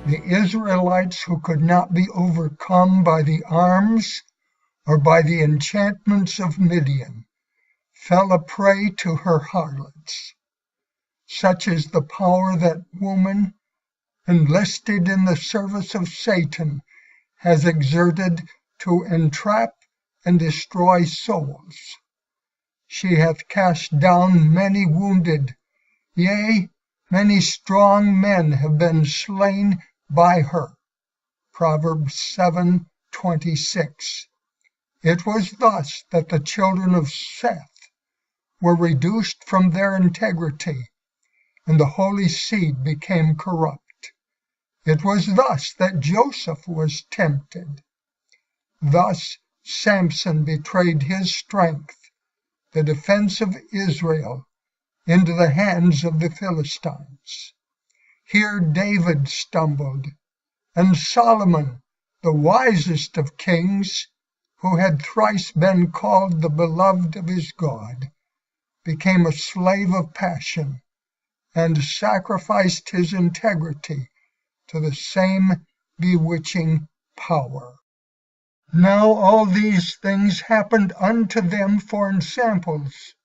The Israelites, who could not be overcome by the arms or by the enchantments of Midian, fell a prey to her harlots. Such is the power that woman, enlisted in the service of Satan, has exerted to entrap and destroy souls. She hath cast down many wounded, yea, many strong men have been slain by her. Proverbs 7:26. It was thus that the children of Seth were reduced from their integrity, and the holy seed became corrupt. It was thus that Joseph was tempted. Thus Samson betrayed his strength, the defense of Israel, into the hands of the Philistines. Here David stumbled, and Solomon, the wisest of kings, who had thrice been called the beloved of his God, became a slave of passion, and sacrificed his integrity to the same bewitching power. Now all these things happened unto them for ensamples,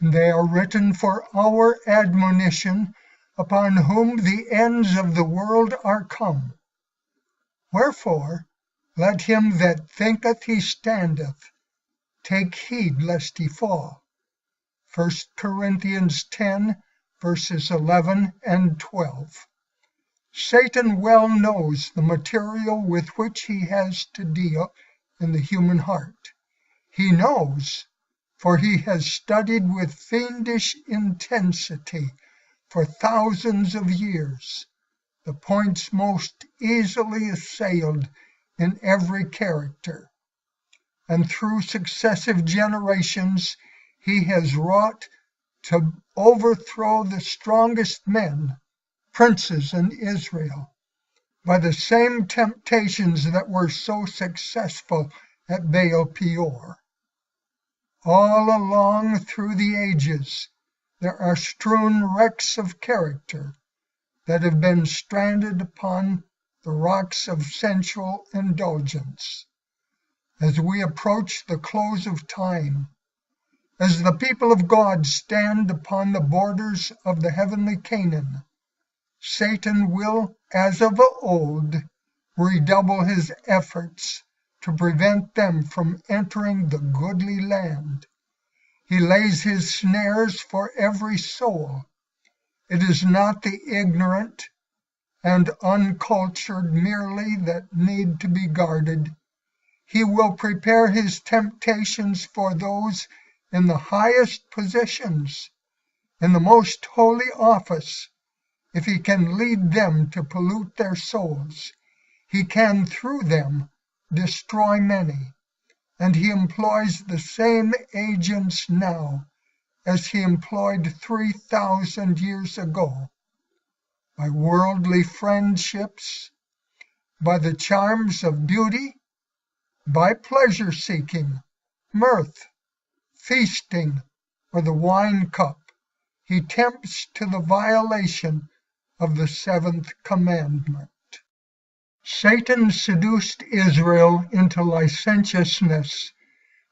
and they are written for our admonition, upon whom the ends of the world are come. Wherefore let him that thinketh he standeth take heed lest he fall. 1 Corinthians 10, verses 11 and 12. Satan well knows the material with which he has to deal in the human heart. He knows, for he has studied with fiendish intensity for thousands of years the points most easily assailed in every character, and through successive generations he has wrought to overthrow the strongest men, princes in Israel, by the same temptations that were so successful at Baal Peor. All along through the ages there are strewn wrecks of character that have been stranded upon the rocks of sensual indulgence. As we approach the close of time, as the people of God stand upon the borders of the heavenly Canaan, Satan will, as of old, redouble his efforts to prevent them from entering the goodly land. He lays his snares for every soul. It is not the ignorant and uncultured merely that need to be guarded. He will prepare his temptations for those in the highest positions, in the most holy office. If he can lead them to pollute their souls, he can through them destroy many, and he employs the same agents now as he employed 3,000 years ago, by worldly friendships, by the charms of beauty, by pleasure-seeking, mirth, feasting, or the wine cup. He tempts to the violation of the seventh commandment. Satan seduced Israel into licentiousness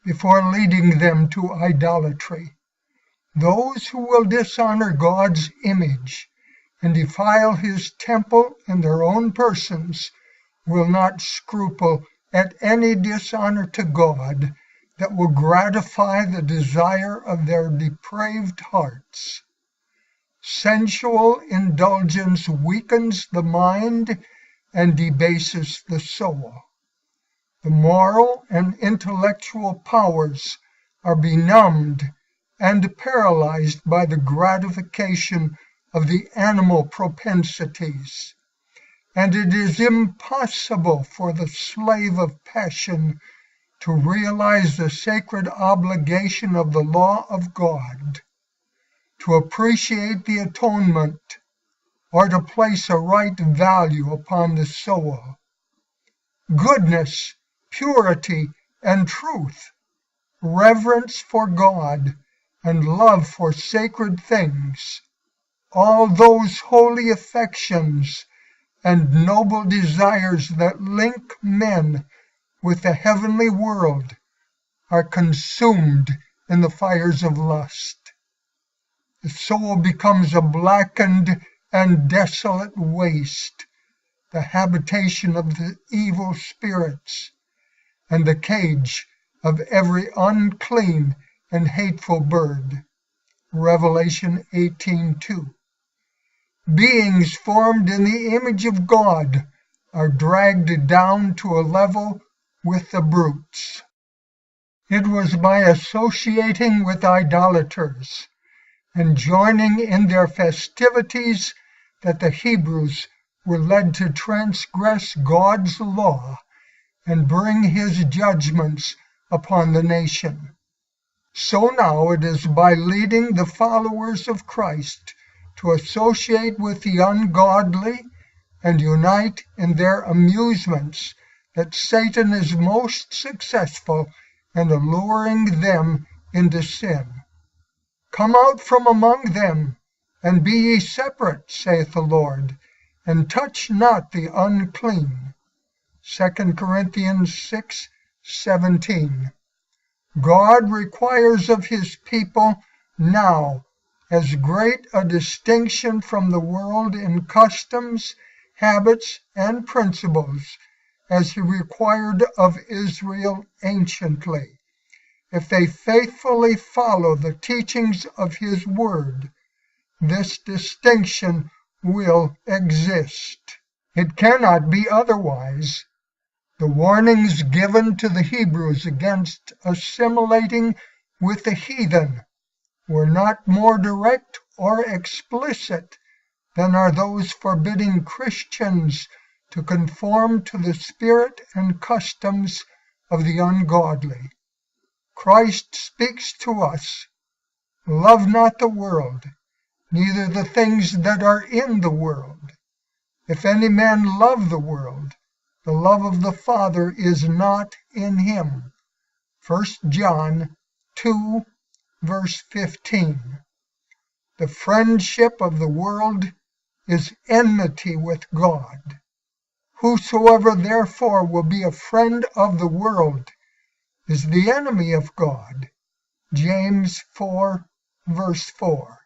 before leading them to idolatry. Those who will dishonor God's image and defile his temple in their own persons will not scruple at any dishonor to God that will gratify the desire of their depraved hearts. Sensual indulgence weakens the mind and debases the soul. The moral and intellectual powers are benumbed and paralyzed by the gratification of the animal propensities, and it is impossible for the slave of passion to realize the sacred obligation of the law of God, to appreciate the atonement, or to place a right value upon the soul. Goodness, purity, and truth, reverence for God, and love for sacred things, all those holy affections and noble desires that link men with the heavenly world are consumed in the fires of lust. The soul becomes a blackened and desolate waste, the habitation of the evil spirits, and the cage of every unclean and hateful bird. Revelation 18:2. Beings formed in the image of God are dragged down to a level with the brutes. It was by associating with idolaters and joining in their festivities that the Hebrews were led to transgress God's law and bring his judgments upon the nation. So now it is by leading the followers of Christ to associate with the ungodly and unite in their amusements that Satan is most successful in alluring them into sin. Come out from among them, and be ye separate, saith the Lord, and touch not the unclean. 2 Corinthians 6:17. God requires of his people now as great a distinction from the world in customs, habits, and principles as he required of Israel anciently, if they faithfully follow the teachings of his word. This distinction will exist. It cannot be otherwise. The warnings given to the Hebrews against assimilating with the heathen were not more direct or explicit than are those forbidding Christians to conform to the spirit and customs of the ungodly. Christ speaks to us, "Love not the world, neither the things that are in the world. If any man love the world, the love of the Father is not in him." 1 John 2, verse 15. The friendship of the world is enmity with God. Whosoever therefore will be a friend of the world is the enemy of God. James 4, verse 4.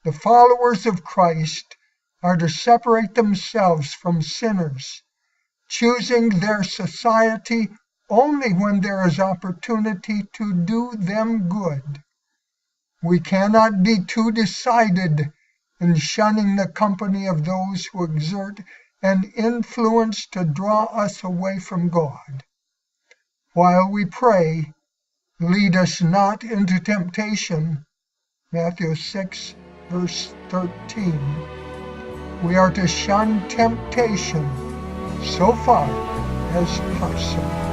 The followers of Christ are to separate themselves from sinners, choosing their society only when there is opportunity to do them good. We cannot be too decided in shunning the company of those who exert an influence to draw us away from God. While we pray, "Lead us not into temptation," Matthew 6, verse 13, we are to shun temptation so far as possible.